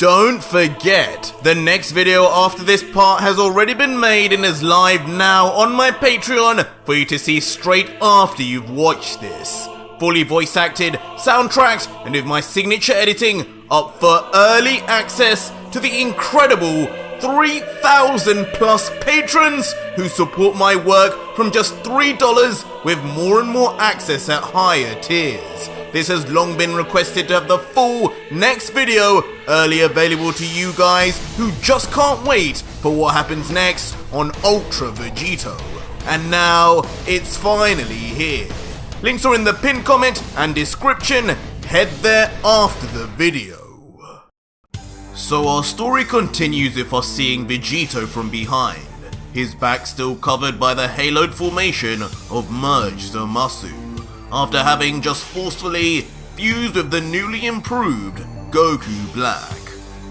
Don't forget, the next video after this part has already been made and is live now on my Patreon for you to see straight after you've watched this. Fully voice acted, soundtracks, and with my signature editing up for early access to the incredible 3,000 plus patrons who support my work from just $3 with more and more access at higher tiers. This has long been requested to have the full next video early available to you guys who just can't wait for what happens next on Ultra Vegito. And now, it's finally here. Links are in the pinned comment and description. Head there after the video. So our story continues with us seeing Vegito from behind, his back still covered by the haloed formation of merged Zamasu, after having just forcefully fused with the newly improved Goku Black.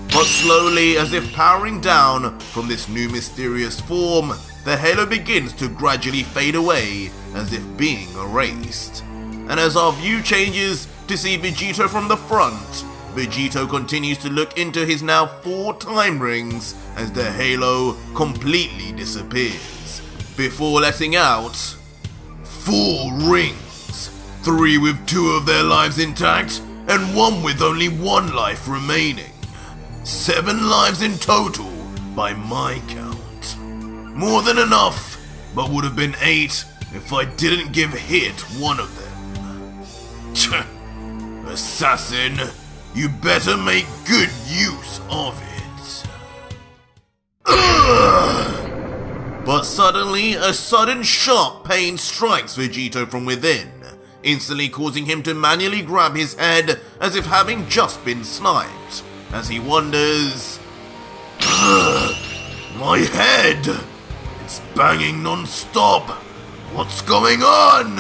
But slowly, as if powering down from this new mysterious form, the halo begins to gradually fade away as if being erased. And as our view changes to see Vegito from the front, Vegito continues to look into his now 4 time rings as the halo completely disappears, before letting out 4 rings, 3 with 2 of their lives intact and 1 with only 1 life remaining. 7 lives in total by my count. More than enough, but would have been 8 if I didn't give Hit 1 of them. Assassin, you better make good use of it. But suddenly, a sudden sharp pain strikes Vegito from within, instantly causing him to manually grab his head as if having just been sniped, as he wonders, my head! It's banging non-stop! What's going on?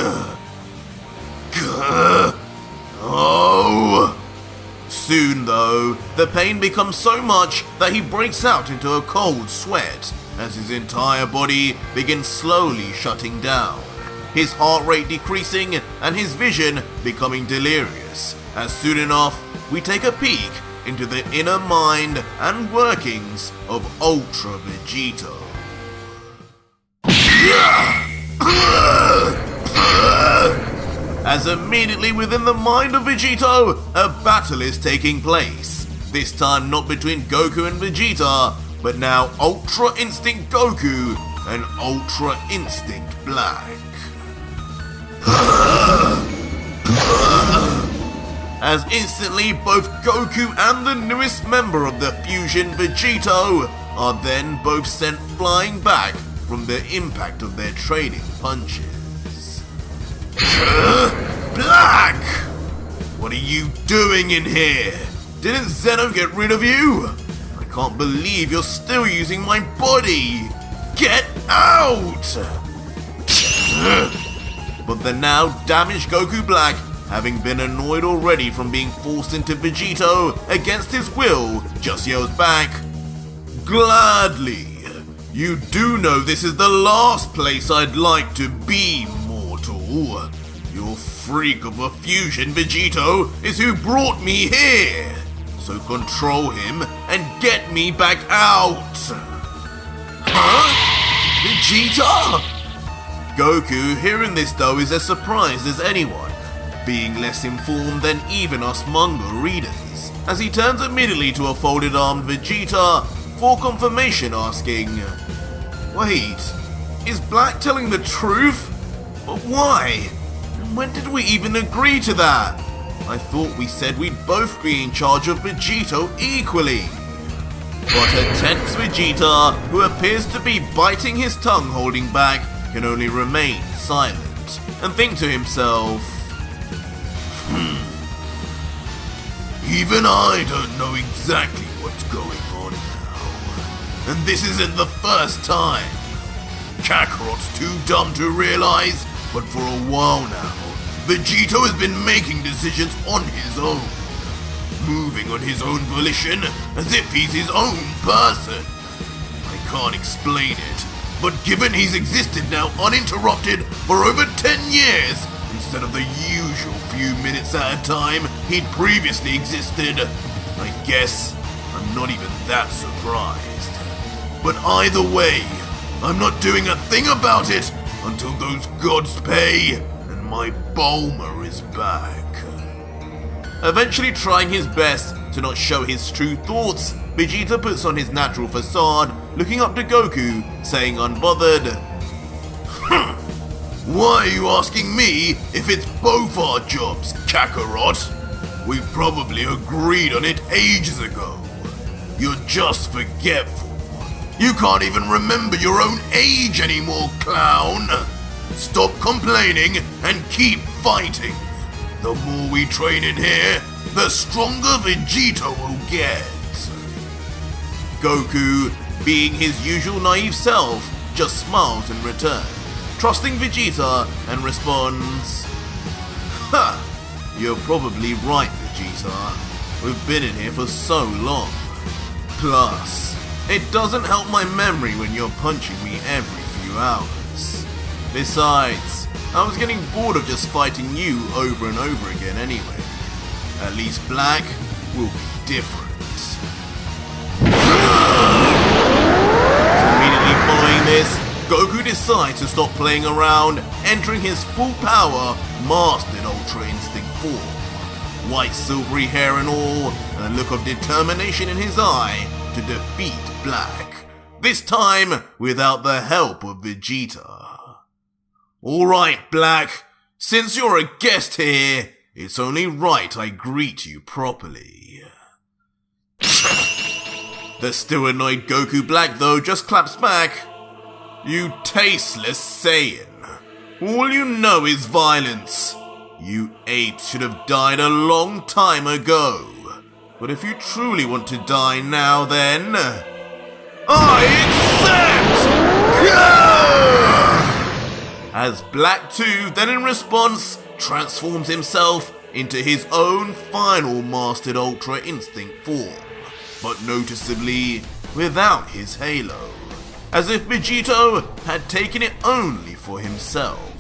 Oh! Soon though, the pain becomes so much that he breaks out into a cold sweat as his entire body begins slowly shutting down, his heart rate decreasing and his vision becoming delirious, as soon enough we take a peek into the inner mind and workings of Ultra Vegito. As immediately within the mind of Vegito, a battle is taking place. This time not between Goku and Vegeta, but now Ultra Instinct Goku and Ultra Instinct Black. As instantly both Goku and the newest member of the fusion, Vegito, are then both sent flying back from the impact of their trading punches. Black! What are you doing in here? Didn't Zeno get rid of you? I can't believe you're still using my body! Get out! But the now damaged Goku Black, having been annoyed already from being forced into Vegito against his will, just yells back, gladly! You do know this is the last place I'd like to be, mortal. Your freak of a fusion, Vegito, is who brought me here. So control him and get me back out. Huh? Vegeta? Goku, hearing this though, is as surprised as anyone, being less informed than even us manga readers, as he turns immediately to a folded-armed Vegeta for confirmation, asking, wait, is Black telling the truth? But why? And when did we even agree to that? I thought we said we'd both be in charge of Vegito equally. But a tense Vegeta, who appears to be biting his tongue holding back, can only remain silent and think to himself, even I don't know exactly what's going on now. And this isn't the first time. Kakarot's too dumb to realize, but for a while now, Vegito has been making decisions on his own, moving on his own volition as if he's his own person. I can't explain it, but given he's existed now uninterrupted for over 10 years, instead of the usual few minutes at a time he'd previously existed, I guess I'm I'm not even that surprised. But either way, I'm not doing a thing about it until those gods pay and my Bulma is back. Eventually trying his best to not show his true thoughts, Vegeta puts on his natural facade, looking up to Goku, saying unbothered, Why are you asking me if it's both our jobs, Kakarot? We probably agreed on it ages ago. You're just forgetful. You can't even remember your own age anymore, clown. Stop complaining and keep fighting. The more we train in here, the stronger Vegito will get. Goku, being his usual naive self, just smiles in return, trusting Vegeta, and responds, Ha! You're probably right, Vegeta. We've been in here for so long. Plus, it doesn't help my memory when you're punching me every few hours. Besides, I was getting bored of just fighting you over and over again anyway. At least Black will be different. Immediately following this, Goku decides to stop playing around, entering his full power, mastered Ultra Instinct form. White silvery hair and all, and a look of determination in his eye to defeat Black. This time, without the help of Vegeta. Alright, Black, since you're a guest here, it's only right I greet you properly. The still annoyed Goku Black, though, just claps back. You tasteless Saiyan. All you know is violence. You apes should have died a long time ago. But if you truly want to die now, then I accept! As Black 2 then in response transforms himself into his own final mastered Ultra Instinct form, but noticeably without his halo, as if Vegito had taken it only for himself.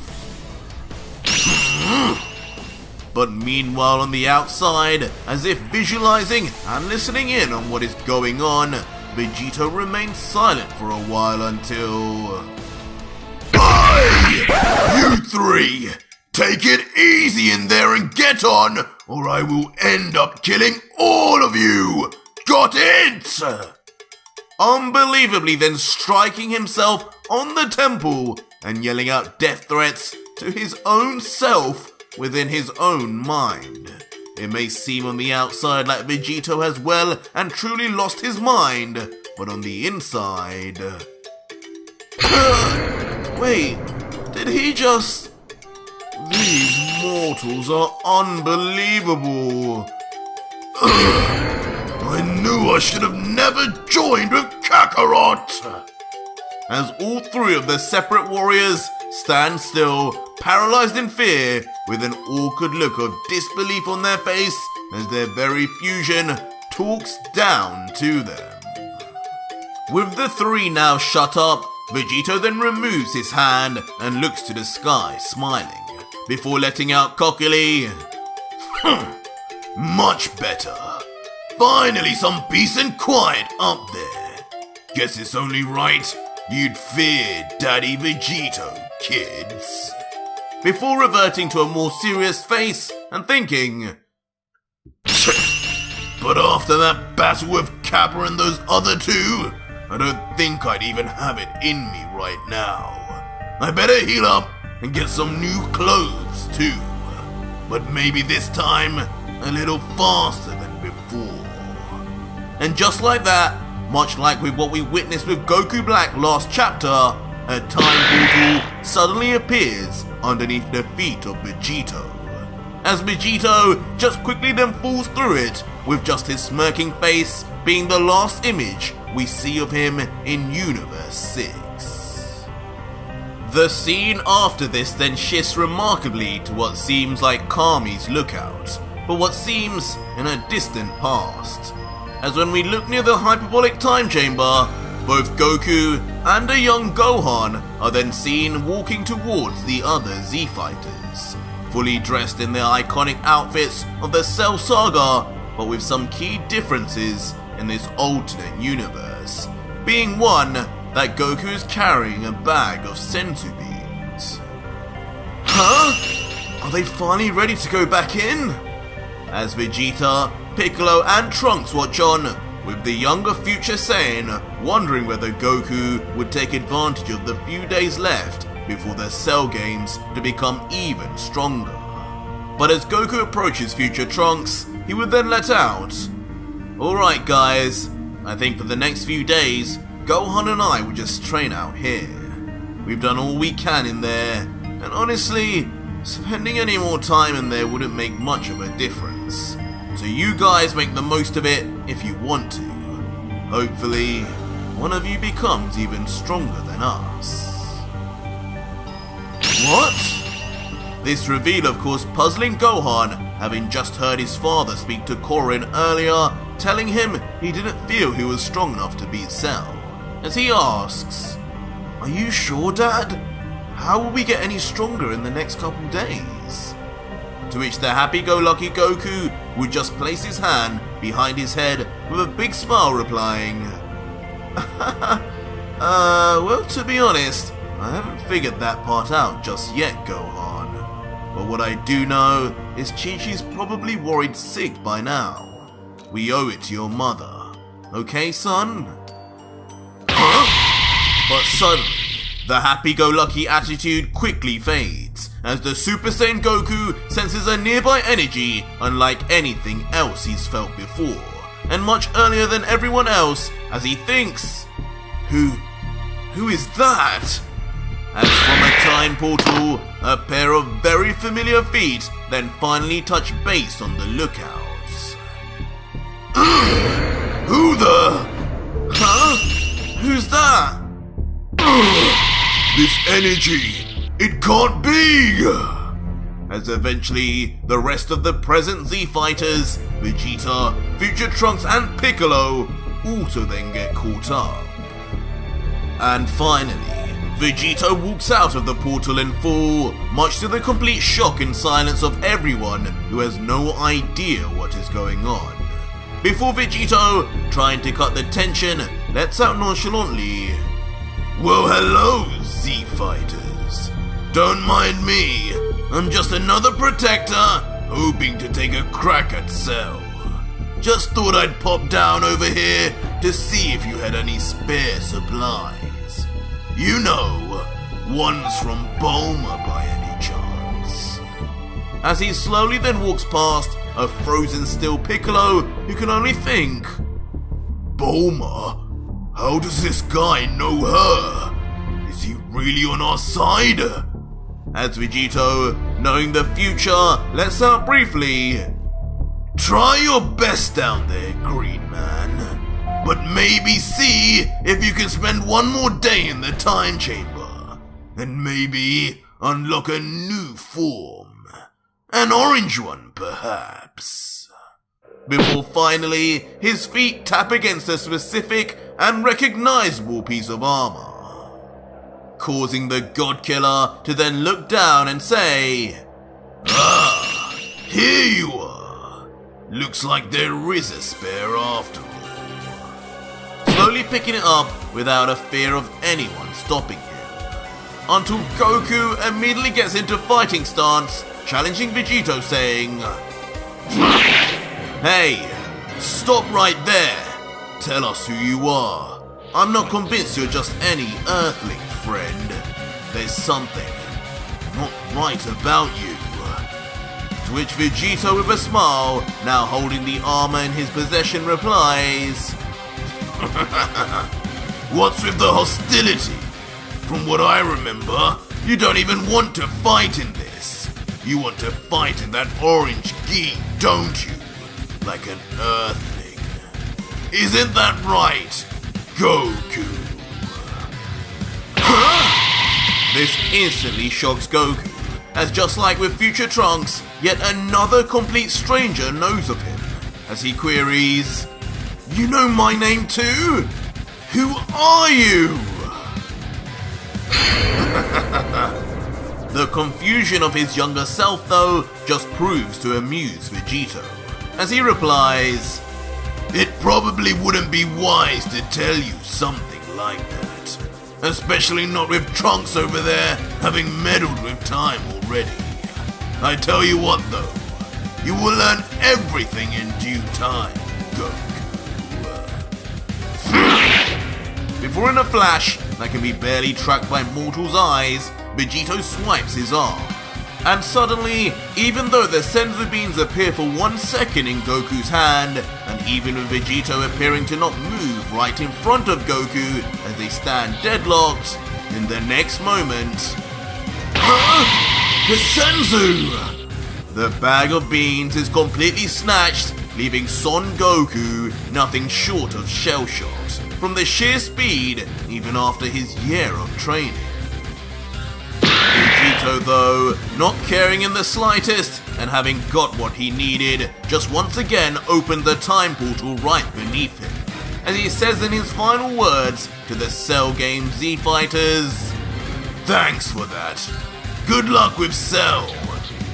But meanwhile on the outside, as if visualizing and listening in on what is going on, Vegito remains silent for a while until... You three! Take it easy in there and get on, or I will end up killing all of you! Got it? Unbelievably then striking himself on the temple and yelling out death threats to his own self within his own mind. It may seem on the outside like Vegito has well and truly lost his mind, but on the inside... Wait, did he just... These mortals are unbelievable. I knew I should have never joined with Kakarot! As all three of the separate warriors stand still, paralyzed in fear, with an awkward look of disbelief on their face as their very fusion talks down to them. With the three now shut up, Vegito then removes his hand and looks to the sky, smiling, before letting out cockily, Much better. Finally some peace and quiet up there. Guess it's only right you'd fear Daddy Vegito, kids. Before reverting to a more serious face and thinking, But after that battle with Kappa and those other two, I don't think I'd even have it in me right now. I better heal up and get some new clothes too. But maybe this time a little faster than before. And just like that, much like with what we witnessed with Goku Black last chapter, a time portal suddenly appears underneath the feet of Vegito. As Vegito just quickly then falls through it, with just his smirking face being the last image we see of him in Universe 6. The scene after this then shifts remarkably to what seems like Kami's lookout, but what seems in a distant past. As when we look near the hyperbolic time chamber, both Goku and a young Gohan are then seen walking towards the other Z-Fighters, fully dressed in their iconic outfits of the Cell Saga, but with some key differences in this alternate universe, being one that Goku is carrying a bag of senzu beans. Huh? Are they finally ready to go back in? As Vegeta, Piccolo and Trunks watch on, with the younger future Saiyan wondering whether Goku would take advantage of the few days left before the Cell games to become even stronger. But as Goku approaches future Trunks, he would then let out, "Alright guys, I think for the next few days, Gohan and I will just train out here. We've done all we can in there, and honestly, spending any more time in there wouldn't make much of a difference. So you guys make the most of it if you want to. Hopefully, one of you becomes even stronger than us." What? This reveal of course puzzling Gohan, having just heard his father speak to Korin earlier, telling him he didn't feel he was strong enough to beat Cell. As he asks, "Are you sure, Dad? How will we get any stronger in the next couple days?" To which the happy-go-lucky Goku would just place his hand behind his head with a big smile replying, well, to be honest, I haven't figured that part out just yet, Gohan. But what I do know is Chi-Chi's probably worried sick by now. We owe it to your mother. Okay, son?" Huh? But suddenly, the happy-go-lucky attitude quickly fades, as the Super Saiyan Goku senses a nearby energy unlike anything else he's felt before, and much earlier than everyone else, as he thinks, Who is that? As from a time portal, a pair of very familiar feet then finally touch base on the lookouts. Who the? Huh? Who's that? This energy, it can't be! As eventually, the rest of the present Z fighters, Vegeta, Future Trunks and Piccolo, also then get caught up. And finally, Vegito walks out of the portal in full, much to the complete shock and silence of everyone who has no idea what is going on. Before Vegito, trying to cut the tension, lets out nonchalantly, "Well, hello, Z fighters. Don't mind me. I'm just another protector, hoping to take a crack at Cell. Just thought I'd pop down over here to see if you had any spare supplies. You know, ones from Bulma by any chance." As he slowly then walks past a frozen still Piccolo who can only think, "Bulma? How does this guy know her? Is he really on our side?" As Vegito, knowing the future, lets out briefly, "Try your best down there, Green Man. But maybe see if you can spend one more day in the time chamber, and maybe unlock a new form. An orange one, perhaps." Before finally, his feet tap against a specific and recognizable piece of armor, causing the God Killer to then look down and say, "Ah, here you are. Looks like there is a spare after all." Slowly picking it up without a fear of anyone stopping him, until Goku immediately gets into fighting stance, challenging Vegito saying, "Hey, stop right there. Tell us who you are. I'm not convinced you're just any earthling, friend. There's something not right about you." To which Vegito with a smile, now holding the armor in his possession, replies, "What's with the hostility? From what I remember, you don't even want to fight in this. You want to fight in that orange gi, don't you? Like an earthling. Isn't that right, Goku?" This instantly shocks Goku, as just like with Future Trunks, yet another complete stranger knows of him, as he queries, "You know my name too? Who are you?" The confusion of his younger self though just proves to amuse Vegito, as he replies, It probably wouldn't be wise to tell you something like that. Especially not with Trunks over there having meddled with time already. I tell you what though, you will learn everything in due time, Goku. Before in a flash that can be barely tracked by mortal's eyes, Vegito swipes his arm. And suddenly, even though the senzu beans appear for 1 second in Goku's hand, and even with Vegito appearing to not move right in front of Goku as they stand deadlocked, in the next moment... The senzu! The bag of beans is completely snatched, leaving Son Goku nothing short of shell-shocked from the sheer speed even after his year of training. Vegito, though, not caring in the slightest, and having got what he needed, just once again opened the time portal right beneath him, as he says in his final words to the Cell Game Z Fighters, "Thanks for that. Good luck with Cell.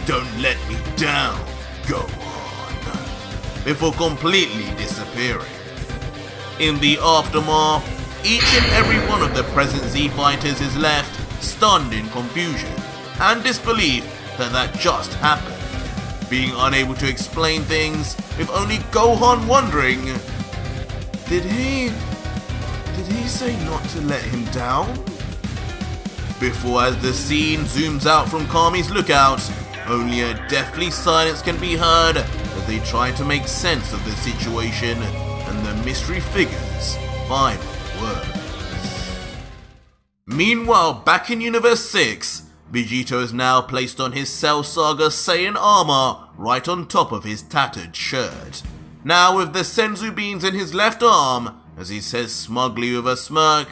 Don't let me down, go on." Before completely disappearing. In the aftermath, each and every one of the present Z Fighters is left stunned in confusion and disbelief that just happened, being unable to explain things, with only Gohan wondering, Did he say not to let him down? Before, as the scene zooms out from Kami's lookout, only a deathly silence can be heard as they try to make sense of the situation and the mystery figure's final words. Meanwhile, back in Universe 6, Vegito is now placed on his Cell Saga Saiyan armor right on top of his tattered shirt. Now with the senzu beans in his left arm, as he says smugly with a smirk,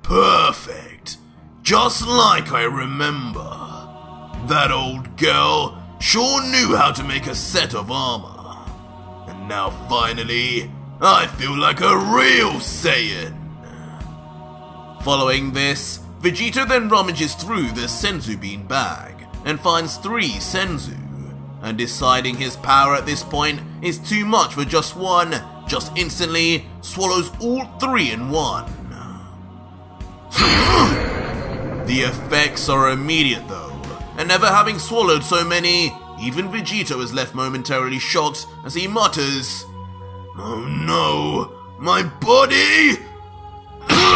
"Perfect. Just like I remember. That old girl sure knew how to make a set of armor. And now finally, I feel like a real Saiyan." Following this, Vegito then rummages through the senzu bean bag and finds 3 senzu, and deciding his power at this point is too much for just one, just instantly swallows all 3 in one. The effects are immediate though, and never having swallowed so many, even Vegito is left momentarily shocked as he mutters, "Oh no, my body!" As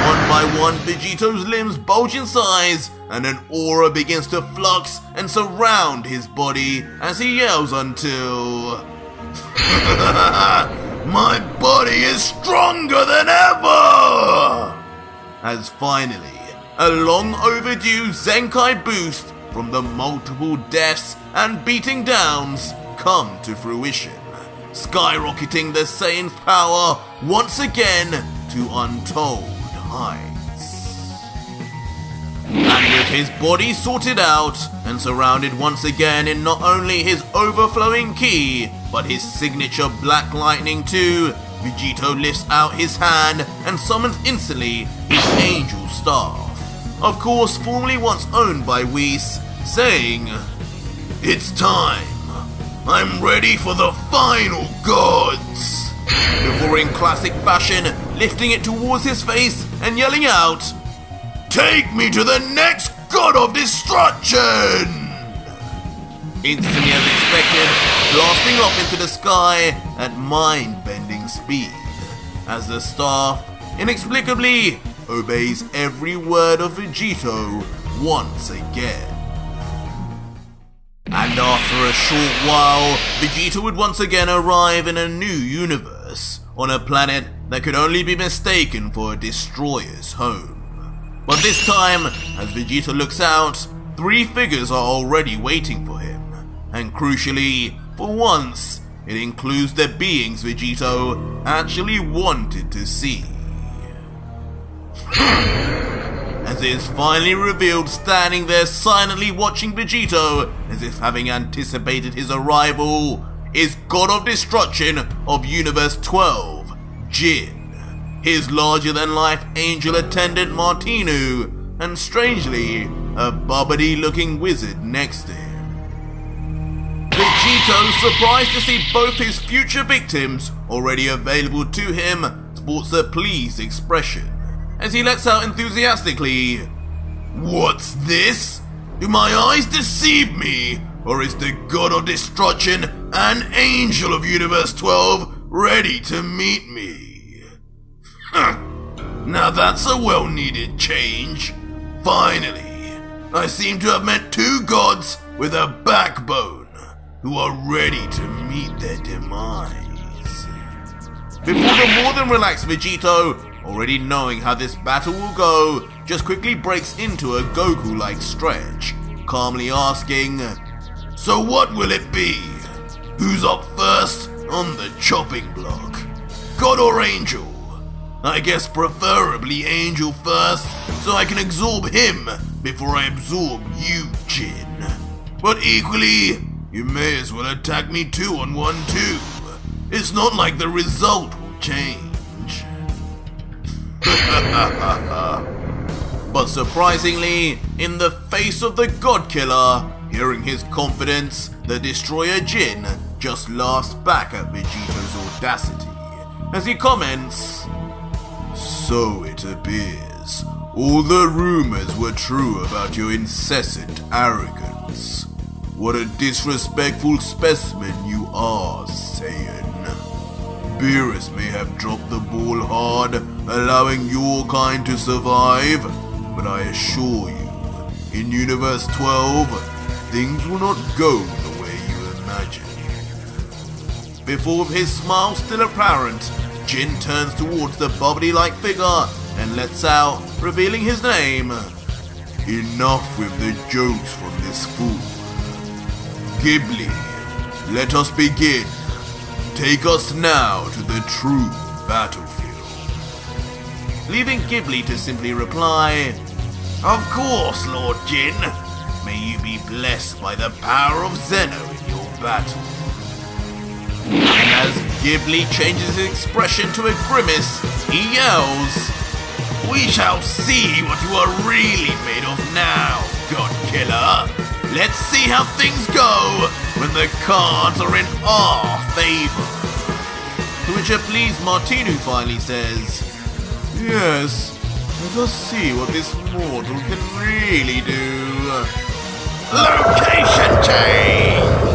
one by one Vegito's limbs bulge in size, and an aura begins to flux and surround his body as he yells until... "My body is stronger than ever!" As finally, a long overdue Zenkai boost from the multiple deaths and beating downs come to fruition, skyrocketing the Saiyan's power once again to untold heights. And with his body sorted out and surrounded once again in not only his overflowing ki, but his signature black lightning too, Vegito lifts out his hand and summons instantly his angel staff, of course formerly once owned by Whis, saying, "It's time. I'm ready for the final gods!" Before in classic fashion, lifting it towards his face and yelling out, "Take me to the next god of destruction!" Instantly as expected, blasting off into the sky at mind-bending speed, as the staff inexplicably obeys every word of Vegito once again. And after a short while, Vegito would once again arrive in a new universe, on a planet that could only be mistaken for a destroyer's home. But this time, as Vegito looks out, 3 figures are already waiting for him, and crucially, for once, it includes the beings Vegito actually wanted to see. As it is finally revealed standing there silently watching Vegito, as if having anticipated his arrival, is God of Destruction of Universe 12, Giin, his larger-than-life angel attendant Martinu, and strangely, a bubbly-looking wizard next to him. Vegito, surprised to see both his future victims already available to him, sports a pleased expression as he lets out enthusiastically, "What's this? Do my eyes deceive me? Or is the God of Destruction and Angel of Universe 12 ready to meet me?" Now that's a well-needed change. Finally, I seem to have met two gods with a backbone who are ready to meet their demise. Before the more than relaxed Vegito, already knowing how this battle will go, just quickly breaks into a Goku-like stretch, calmly asking, "So what will it be? Who's up first on the chopping block? God or Angel? I guess preferably Angel first, so I can absorb him before I absorb you, Jin. But equally, you may as well attack me 2-on-1 too. It's not like the result will change." But surprisingly, in the face of the God Killer, hearing his confidence, the Destroyer Jin just laughs back at Vegito's audacity as he comments, "So it appears all the rumors were true about your incessant arrogance. What a disrespectful specimen you are, Saiyan. Beerus may have dropped the ball hard, allowing your kind to survive, but I assure you, in Universe 12, things will not go the way you imagine." Before, with his smile still apparent, Jin turns towards the bubbly-like figure and lets out, revealing his name. "Enough with the jokes from this fool. Ghibli, let us begin. Take us now to the true battlefield." Leaving Ghibli to simply reply, "Of course, Lord Jin. May you be blessed by the power of Zeno in your battle." And as Ghibli changes his expression to a grimace, he yells, "We shall see what you are really made of now, God Killer. Let's see how things go when the cards are in our favor." To which a pleased Martinu finally says, "Yes, let us see what this mortal can really do." Location change!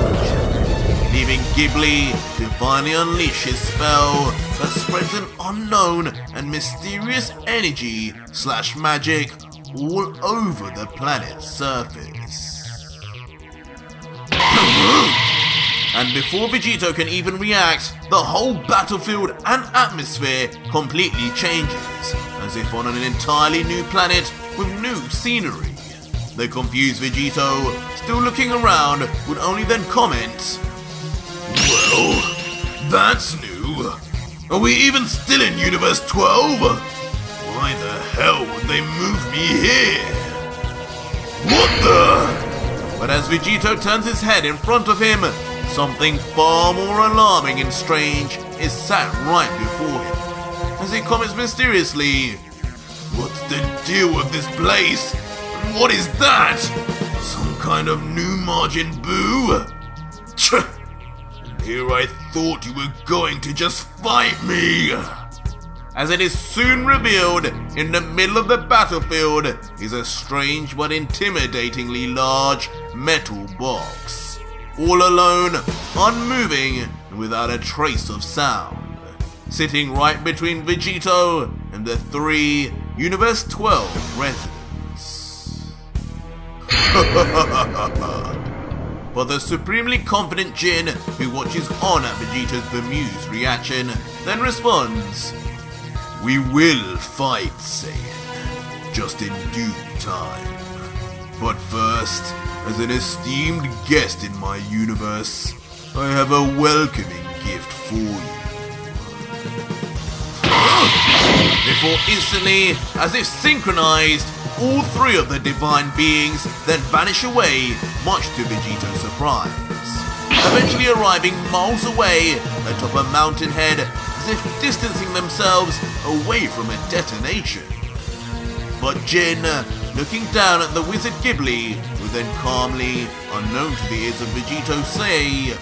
Leaving Ghibli to finally unleash his spell that spreads an unknown and mysterious energy / magic all over the planet's surface. And before Vegito can even react, the whole battlefield and atmosphere completely changes, as if on an entirely new planet with new scenery. The confused Vegito, still looking around, would only then comment, "Well, that's new. Are we even still in Universe 12? Why the hell would they move me here? What the?" But as Vegito turns his head in front of him, something far more alarming and strange is sat right before him, as he comments mysteriously, "What's the deal with this place? And what is that? Some kind of new Majin Buu? Tch! Here I thought you were going to just fight me." As it is soon revealed, in the middle of the battlefield is a strange but intimidatingly large metal box. All alone, unmoving, and without a trace of sound. Sitting right between Vegito and the 3 Universe 12 residents. But the supremely confident Jin, who watches on at Vegito's bemused reaction, then responds, "We will fight, Saiyan, just in due time. But first, as an esteemed guest in my universe, I have a welcoming gift for you." Before instantly, as if synchronized, all 3 of the divine beings then vanish away, much to Vegito's surprise. Eventually arriving miles away atop a mountain head, as if distancing themselves away from a detonation. But Jin, looking down at the wizard Ghibli, would then calmly, unknown to the ears of Vegito, say,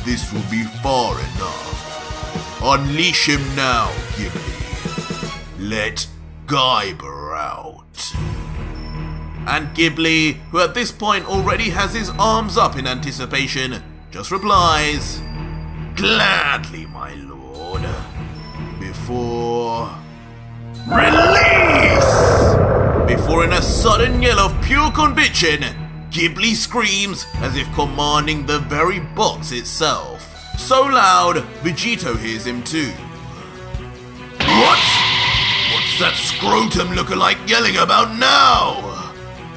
this will be far enough. Unleash him now, Ghibli. Let Gaiba out. And Ghibli, who at this point already has his arms up in anticipation, just replies, Gladly, my lord. Before... Release! Before in a sudden yell of pure conviction, Ghibli screams as if commanding the very box itself. So loud, Vegito hears him too. What? What's that scrotum lookalike yelling about now?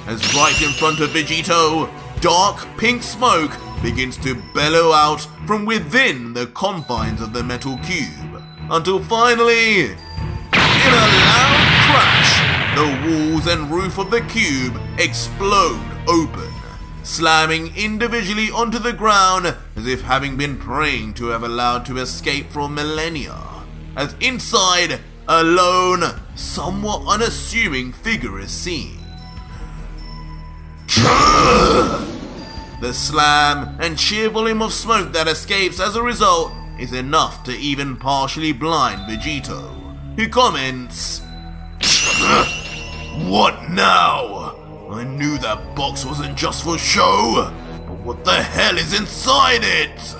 As right in front of Vegito, dark pink smoke begins to bellow out from within the confines of the metal cube, until finally, in a loud crash, the walls and roof of the cube explode open, slamming individually onto the ground as if having been praying to have allowed to escape for millennia, as inside, a lone, somewhat unassuming figure is seen. The slam and sheer volume of smoke that escapes as a result is enough to even partially blind Vegito, who comments, What now? I knew that box wasn't just for show, but what the hell is inside it?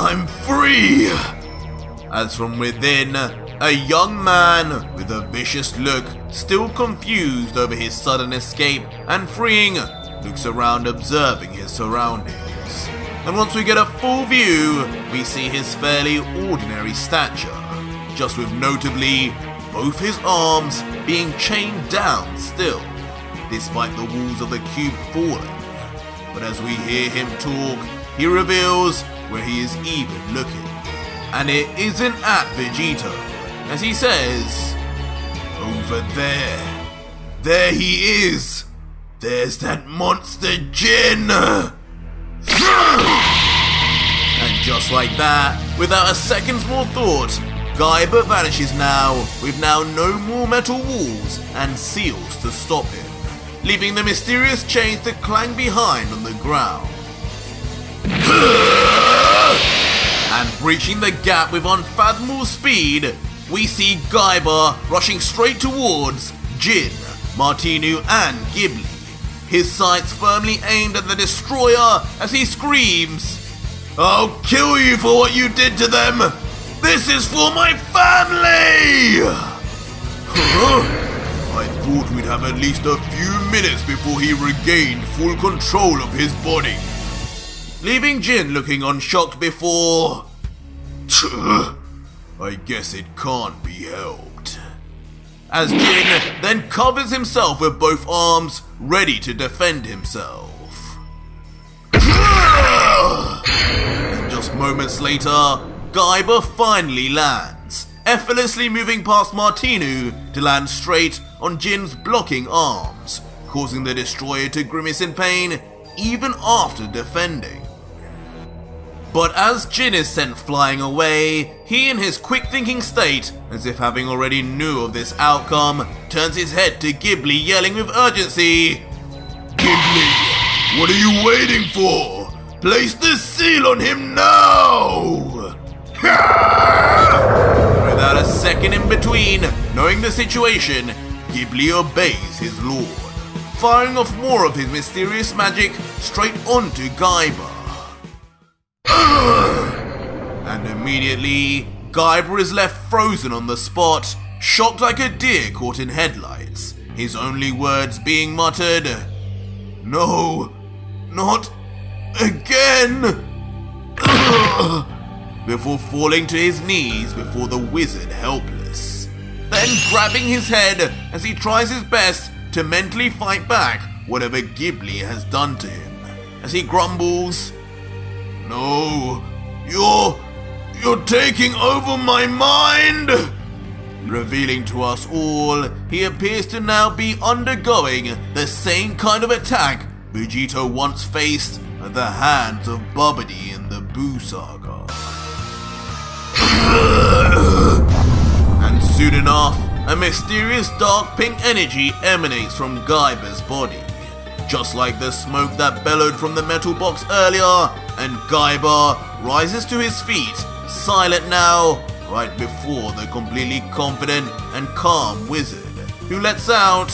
I'm free! As from within, a young man with a vicious look, still confused over his sudden escape and freeing, looks around observing his surroundings. And once we get a full view, we see his fairly ordinary stature, just with notably both his arms being chained down still, despite the walls of the cube falling. But as we hear him talk, he reveals where he is even looking. And it isn't at Vegito, as he says, Over there. There he is. There's that monster Giin. And just like that, without a second's more thought, Gaiba vanishes now, with now no more metal walls and seals to stop him, leaving the mysterious chains to clang behind on the ground. And breaching the gap with unfathomable speed, we see Gaiba rushing straight towards Giin, Martinu and Ghibli, his sights firmly aimed at the destroyer as he screams, I'll kill you for what you did to them! This is for my family! I thought we'd have at least a few minutes before he regained full control of his body. Leaving Giin looking unshocked before... I guess it can't be helped. As Giin then covers himself with both arms, ready to defend himself. And just moments later, Gaiba finally lands, effortlessly moving past Martinu to land straight on Jin's blocking arms, causing the destroyer to grimace in pain even after defending. But as Giin is sent flying away, he in his quick-thinking state, as if having already knew of this outcome, turns his head to Ghibli yelling with urgency, Ghibli, what are you waiting for? Place the seal on him now! Without a second in between, knowing the situation, Ghibli obeys his lord, firing off more of his mysterious magic straight onto Gaiba. And immediately, Gaiba is left frozen on the spot, shocked like a deer caught in headlights, his only words being muttered, No, not again! Before falling to his knees before the wizard helpless, then grabbing his head as he tries his best to mentally fight back whatever Ghibli has done to him, as he grumbles, No, you're taking over my mind! Revealing to us all, he appears to now be undergoing the same kind of attack Vegito once faced at the hands of Babidi in the Buu Saga. And soon enough, a mysterious dark pink energy emanates from Gaiba's body, just like the smoke that bellowed from the metal box earlier, and Gaiba rises to his feet, silent now, right before the completely confident and calm wizard, who lets out,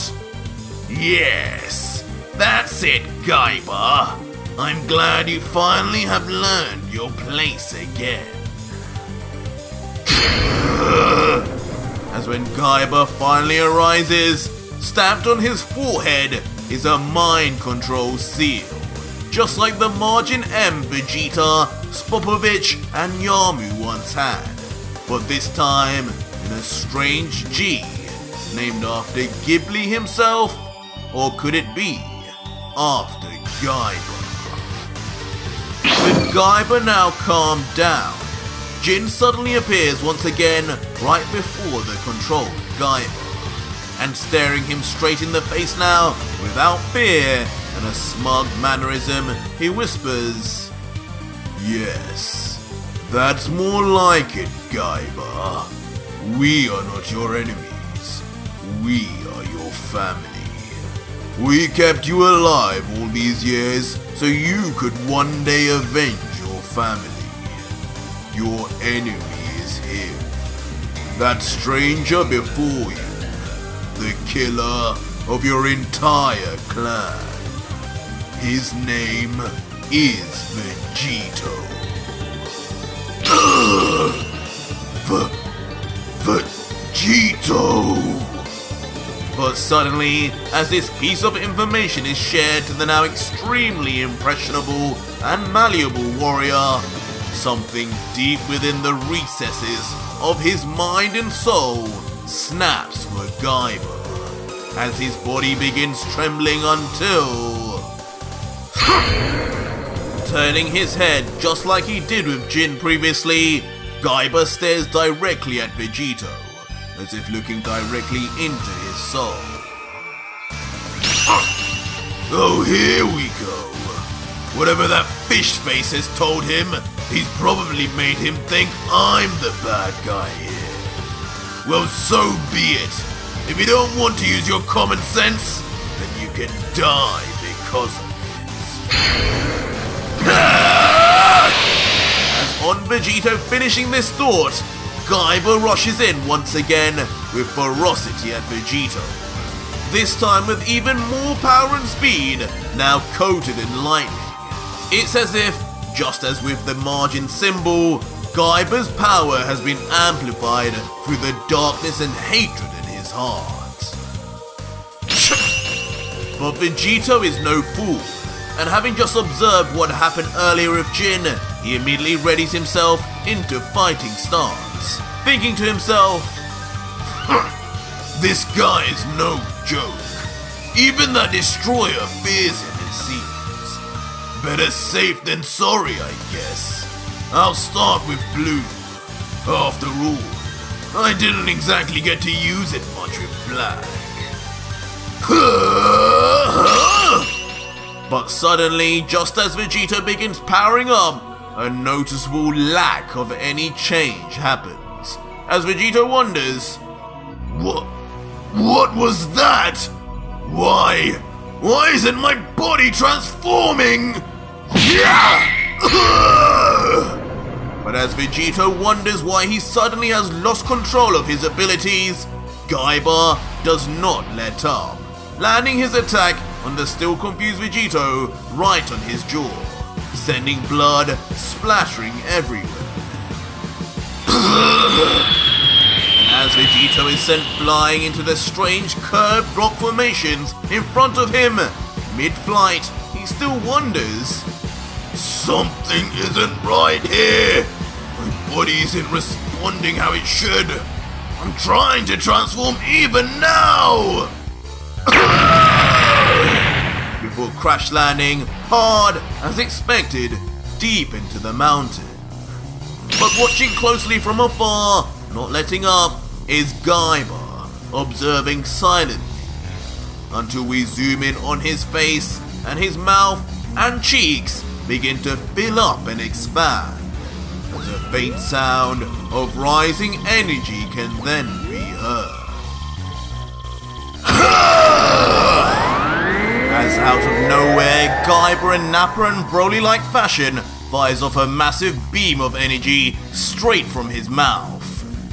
"Yes, that's it, Gaiba. I'm glad you finally have learned your place again." As when Gaiba finally arises, stamped on his forehead is a mind control seal, just like the Margin M Vegeta, Spopovich, and Yamu once had, but this time in a strange G, named after Ghibli himself, or could it be after Gaiba? With Gaiba now calmed down, Giin suddenly appears once again right before the controlled Gaiba, and staring him straight in the face now, without fear and a smug mannerism, he whispers, "Yes, that's more like it, Gaiba. We are not your enemies. We are your family. We kept you alive all these years so you could one day avenge your family. Your enemy is him, that stranger before you, the killer of your entire clan. His name is Vegito." Vegito! But suddenly, as this piece of information is shared to the now extremely impressionable and malleable warrior, something deep within the recesses of his mind and soul snaps for Gaiba, as his body begins trembling until... Turning his head just like he did with Giin previously, Gaiba stares directly at Vegito, as if looking directly into his soul. Oh, here we go. Whatever that fish face has told him, he's probably made him think I'm the bad guy here. Well, so be it. If you don't want to use your common sense, then you can die because of it. As on Vegito finishing this thought, Gaiba rushes in once again with ferocity at Vegito. This time with even more power and speed, now coated in lightning. It's as if, just as with the Margin symbol, Gaiba's power has been amplified through the darkness and hatred in his heart. But Vegito is no fool, and having just observed what happened earlier with Giin, he immediately readies himself into fighting stance, thinking to himself, "This guy is no joke. Even that destroyer fears him, it seems. Better safe than sorry, I guess. I'll start with blue. After all, I didn't exactly get to use it much with black." But suddenly, just as Vegito begins powering up, a noticeable lack of any change happens, as Vegito wonders, What was that? Why isn't my body transforming? But as Vegito wonders why he suddenly has lost control of his abilities, Gaiba does not let up, landing his attack on the still confused Vegito right on his jaw, sending blood splattering everywhere. And as Vegito is sent flying into the strange curved rock formations in front of him, mid-flight, he still wonders, something isn't right here. My body isn't responding how it should. I'm trying to transform even now. Before crash landing, hard as expected, deep into the mountain. But watching closely from afar, not letting up, is Gaiba, observing silently, until we zoom in on his face and his mouth and cheeks begin to fill up and expand, as a faint sound of rising energy can then be heard. As as out of nowhere, Gaiba in Nappa and Broly-like fashion fires off a massive beam of energy straight from his mouth,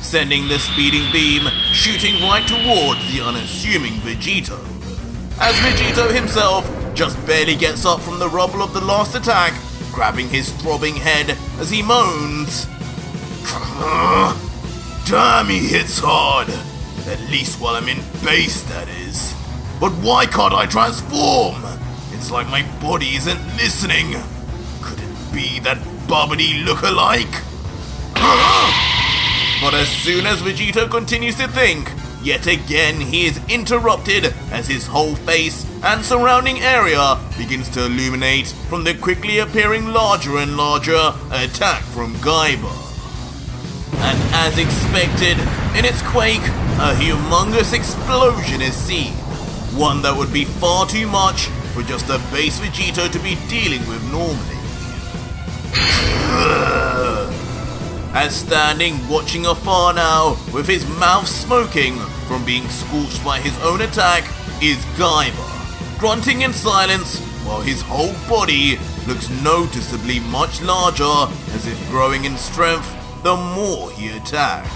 sending the speeding beam shooting right towards the unassuming Vegito. As Vegito himself just barely gets up from the rubble of the last attack, grabbing his throbbing head as he moans. Damn, he hits hard. At least while I'm in base, that is. But why can't I transform? It's like my body isn't listening. Could it be that Babidi look-alike? But as soon as Vegito continues to think, yet again he is interrupted as his whole face and surrounding area begins to illuminate from the quickly appearing larger and larger attack from Gaiba. And as expected, in its quake, a humongous explosion is seen. One that would be far too much for just a base Vegito to be dealing with normally. As standing watching afar now, with his mouth smoking from being scorched by his own attack, is Gaiba, grunting in silence while his whole body looks noticeably much larger, as if growing in strength the more he attacks.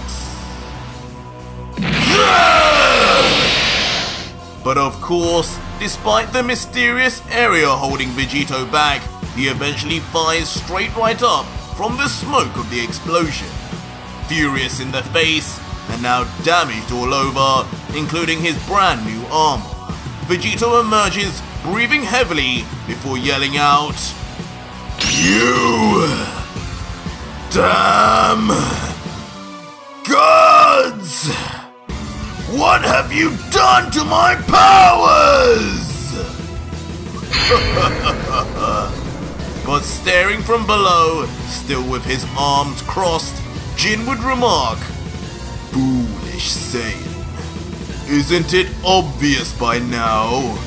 But of course, despite the mysterious area holding Vegito back, he eventually fires straight right up from the smoke of the explosion. Furious in the face, and now damaged all over, including his brand new armor, Vegito emerges, breathing heavily, before yelling out, "You damn gods! What have you done to my powers?" But staring from below, still with his arms crossed, Giin would remark, "Foolish Saiyan. Isn't it obvious by now?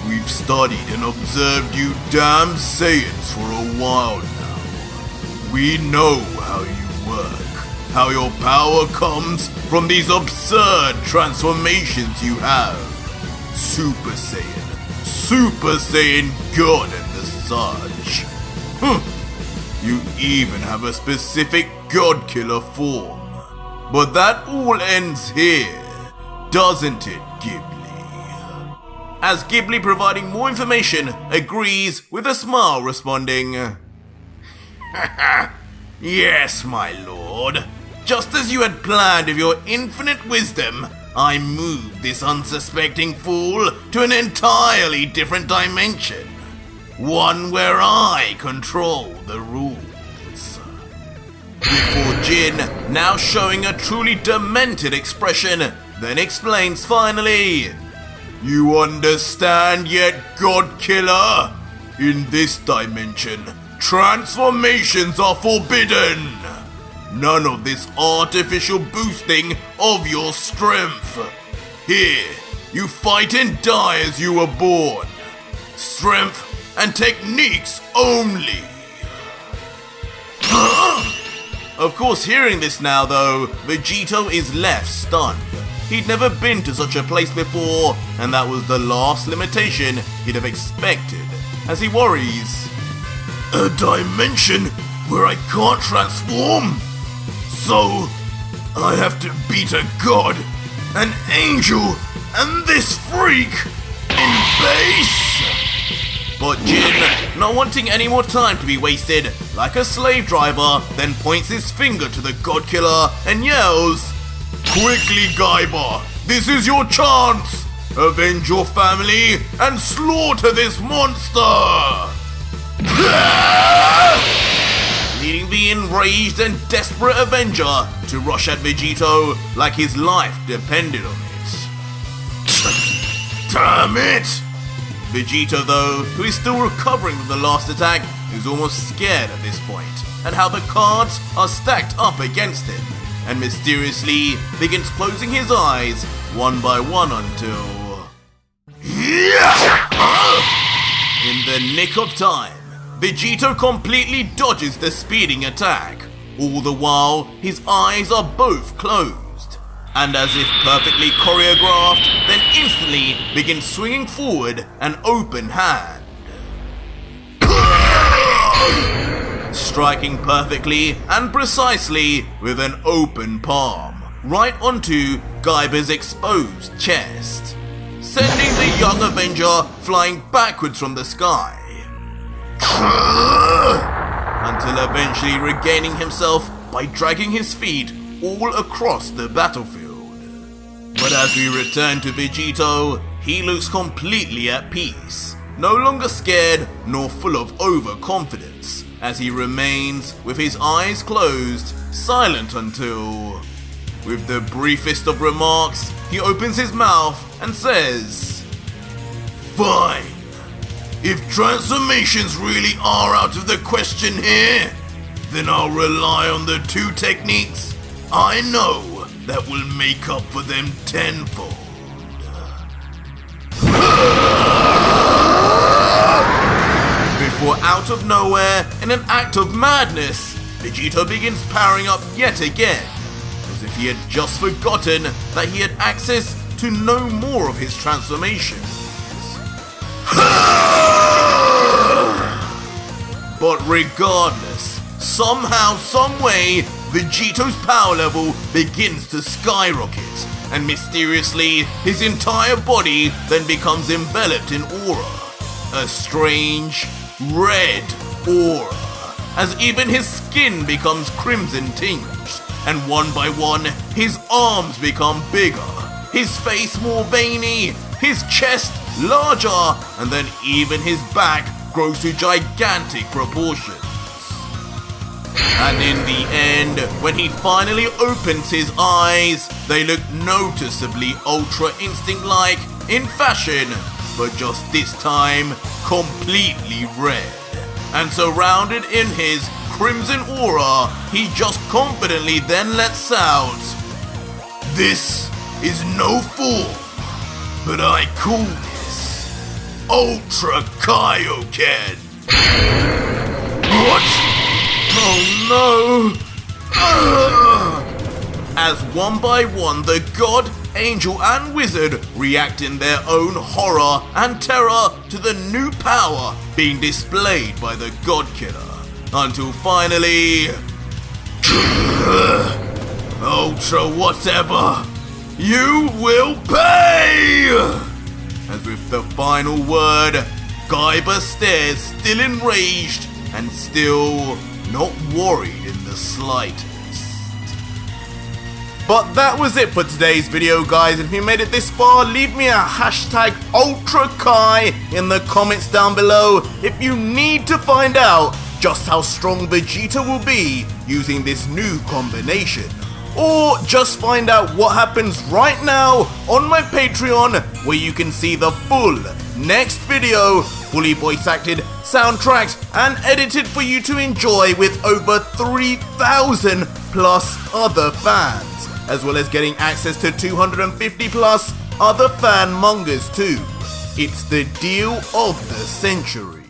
We've studied and observed you damn Saiyans for a while now. We know how you work, how your power comes from these absurd transformations you have. Super Saiyan God and the such. You even have a specific God Killer form. But that all ends here, doesn't it, Ghibli?" As Ghibli, providing more information, agrees with a smile, responding, "Yes, my lord. "Just as you had planned with your infinite wisdom, I moved this unsuspecting fool to an entirely different dimension. One where I control the rules." Before Giin, now showing a truly demented expression, then explains finally, "You understand yet, God Killer? In this dimension, transformations are forbidden. None of this artificial boosting of your strength. Here, you fight and die as you were born. Strength and techniques only." Of course, hearing this now though, Vegito is left stunned. He'd never been to such a place before, and that was the last limitation he'd have expected, as he worries. "A dimension where I can't transform? So, I have to beat a god, an angel, and this freak in base?" But Giin, not wanting any more time to be wasted, like a slave driver, then points his finger to the God Killer and yells, "Quickly, Gaiba! This is your chance! Avenge your family and slaughter this monster!" Leading the enraged and desperate Avenger to rush at Vegito like his life depended on it. Damn it! Vegito though, who is still recovering from the last attack, is almost scared at this point, and how the cards are stacked up against him, and mysteriously begins closing his eyes one by one until... In the nick of time, Vegito completely dodges the speeding attack. All the while, his eyes are both closed. and as if perfectly choreographed, then instantly begins swinging forward an open hand, striking perfectly and precisely with an open palm right onto Gaiba's exposed chest, sending the young Avenger flying backwards from the sky, until eventually regaining himself by dragging his feet all across the battlefield. But as we return to Vegito, he looks completely at peace, no longer scared nor full of overconfidence, as he remains with his eyes closed, silent until, with the briefest of remarks, he opens his mouth and says, "Fine. If transformations really are out of the question here, then I'll rely on the two techniques I know that will make up for them tenfold." Before out of nowhere, in an act of madness, Vegito begins powering up yet again, as if he had just forgotten that he had access to no more of his transformations. But regardless, somehow, someway, Vegito's power level begins to skyrocket, and mysteriously, his entire body then becomes enveloped in aura. A strange, red aura, as even his skin becomes crimson tinged, and one by one, his arms become bigger, his face more veiny, his chest larger, and then even his back grows to gigantic proportions. And in the end, when he finally opens his eyes, they look noticeably Ultra Instinct-like in fashion, but just this time, completely red. And surrounded in his crimson aura, he just confidently then lets out, "This is no form, but I call this Ultra Kaioken." What? Oh no! As one by one the god, angel and wizard react in their own horror and terror to the new power being displayed by the god killer, until finally, Ultra whatever, you will pay! As with the final word, Gaiba stares, still enraged and still not worried in the slightest. But that was it for today's video, guys. If you made it this far, leave me a hashtag UltraKai in the comments down below if you need to find out just how strong Vegeta will be using this new combination. Or just find out what happens right now on my Patreon, where you can see the full next video, fully voice acted, soundtracked and edited for you to enjoy with over 3,000 plus other fans, as well as getting access to 250 plus other fan mangas too. It's the deal of the century.